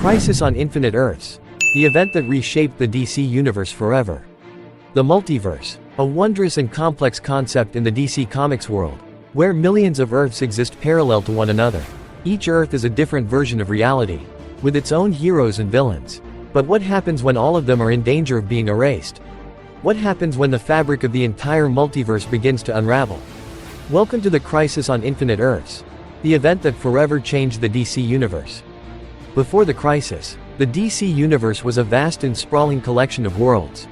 Crisis on Infinite Earths, the event that reshaped the DC universe forever. The multiverse, a wondrous and complex concept in the DC Comics world, where millions of Earths exist parallel to one another. Each Earth is a different version of reality, with its own heroes and villains. But what happens when all of them are in danger of being erased? What happens when the fabric of the entire multiverse begins to unravel? Welcome to the Crisis on Infinite Earths, the event that forever changed the DC universe. Before the crisis, the DC universe was a vast and sprawling collection of worlds,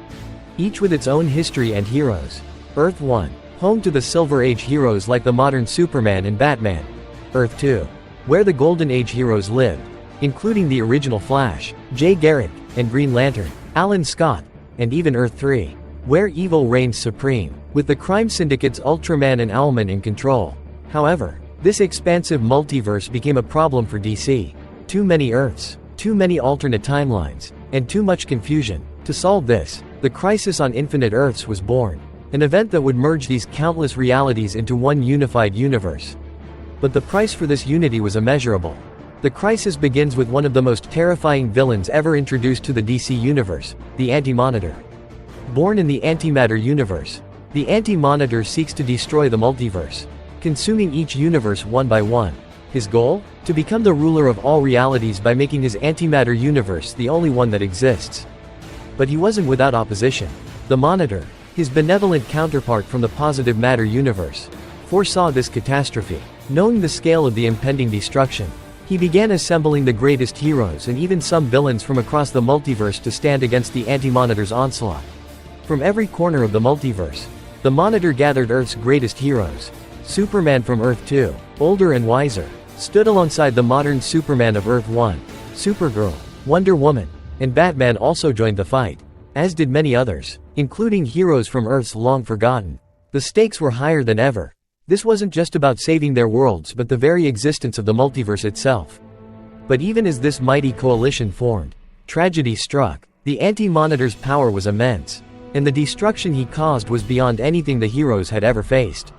each with its own history and heroes. Earth 1, home to the Silver Age heroes like the modern Superman and Batman. Earth 2, where the Golden Age heroes lived, including the original Flash, Jay Garrick, and Green Lantern, Alan Scott, and even Earth 3, where evil reigns supreme, with the crime syndicates Ultraman and Owlman in control. However, this expansive multiverse became a problem for DC. Too many Earths, too many alternate timelines, and too much confusion. To solve this, the Crisis on Infinite Earths was born, an event that would merge these countless realities into one unified universe. But the price for this unity was immeasurable. The crisis begins with one of the most terrifying villains ever introduced to the DC universe, the Anti-Monitor. Born in the antimatter universe, the Anti-Monitor seeks to destroy the multiverse, consuming each universe one by one. His goal? To become the ruler of all realities by making his antimatter universe the only one that exists. But he wasn't without opposition. The Monitor, his benevolent counterpart from the positive matter universe, foresaw this catastrophe. Knowing the scale of the impending destruction, he began assembling the greatest heroes and even some villains from across the multiverse to stand against the Anti-Monitor's onslaught. From every corner of the multiverse, the Monitor gathered Earth's greatest heroes. Superman from Earth 2, older and wiser, stood alongside the modern Superman of Earth 1. Supergirl, Wonder Woman, and Batman also joined the fight, as did many others, including heroes from Earths long forgotten. The stakes were higher than ever. This wasn't just about saving their worlds but the very existence of the multiverse itself. But even as this mighty coalition formed, tragedy struck. The Anti-Monitor's power was immense, and the destruction he caused was beyond anything the heroes had ever faced.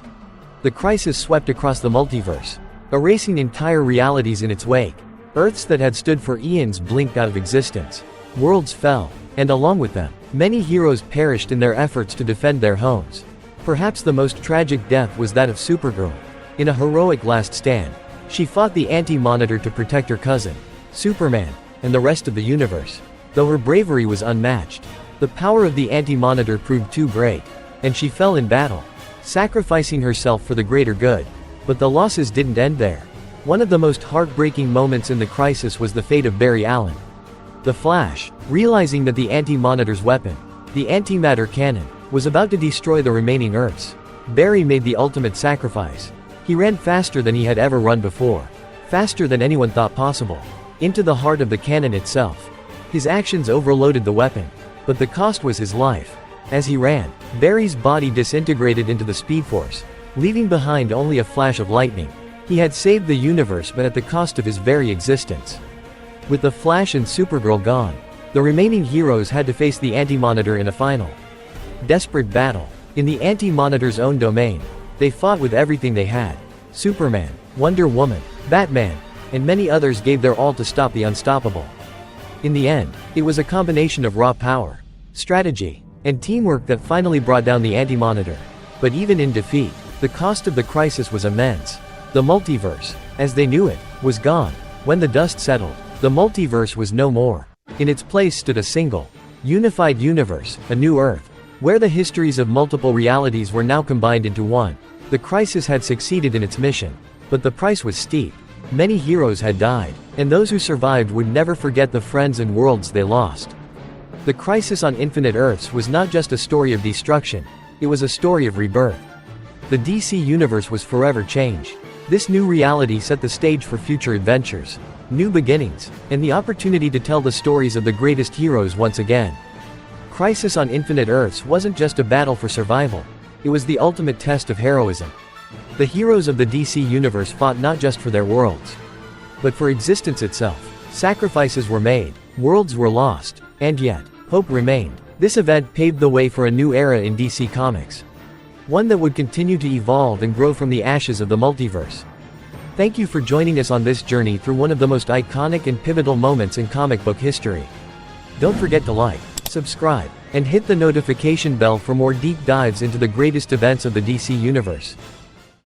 The crisis swept across the multiverse, erasing entire realities in its wake. Earths that had stood for eons blinked out of existence. Worlds fell, and along with them, many heroes perished in their efforts to defend their homes. Perhaps the most tragic death was that of Supergirl. In a heroic last stand, she fought the Anti-Monitor to protect her cousin, Superman, and the rest of the universe. Though her bravery was unmatched, the power of the Anti-Monitor proved too great, and she fell in battle, sacrificing herself for the greater good. But the losses didn't end there. One of the most heartbreaking moments in the crisis was the fate of Barry Allen. The Flash, realizing that the Anti-Monitor's weapon, the antimatter cannon, was about to destroy the remaining Earths. Barry made the ultimate sacrifice. He ran faster than he had ever run before, faster than anyone thought possible, into the heart of the cannon itself. His actions overloaded the weapon, but the cost was his life. As he ran, Barry's body disintegrated into the Speed Force, leaving behind only a flash of lightning. He had saved the universe but at the cost of his very existence. With the Flash and Supergirl gone, the remaining heroes had to face the Anti-Monitor in a final, desperate battle. In the Anti-Monitor's own domain, they fought with everything they had. Superman, Wonder Woman, Batman, and many others gave their all to stop the unstoppable. In the end, it was a combination of raw power, strategy, and teamwork that finally brought down the Anti-Monitor. But even in defeat, the cost of the crisis was immense. The multiverse, as they knew it, was gone. When the dust settled, the multiverse was no more. In its place stood a single, unified universe, a new Earth, where the histories of multiple realities were now combined into one. The crisis had succeeded in its mission, but the price was steep. Many heroes had died, and those who survived would never forget the friends and worlds they lost. The Crisis on Infinite Earths was not just a story of destruction, it was a story of rebirth. The DC universe was forever changed. This new reality set the stage for future adventures, new beginnings, and the opportunity to tell the stories of the greatest heroes once again. Crisis on Infinite Earths wasn't just a battle for survival, it was the ultimate test of heroism. The heroes of the DC universe fought not just for their worlds, but for existence itself. Sacrifices were made, worlds were lost, and yet, hope remained. This event paved the way for a new era in DC Comics, one that would continue to evolve and grow from the ashes of the multiverse. Thank you for joining us on this journey through one of the most iconic and pivotal moments in comic book history. Don't forget to like, subscribe, and hit the notification bell for more deep dives into the greatest events of the DC Universe.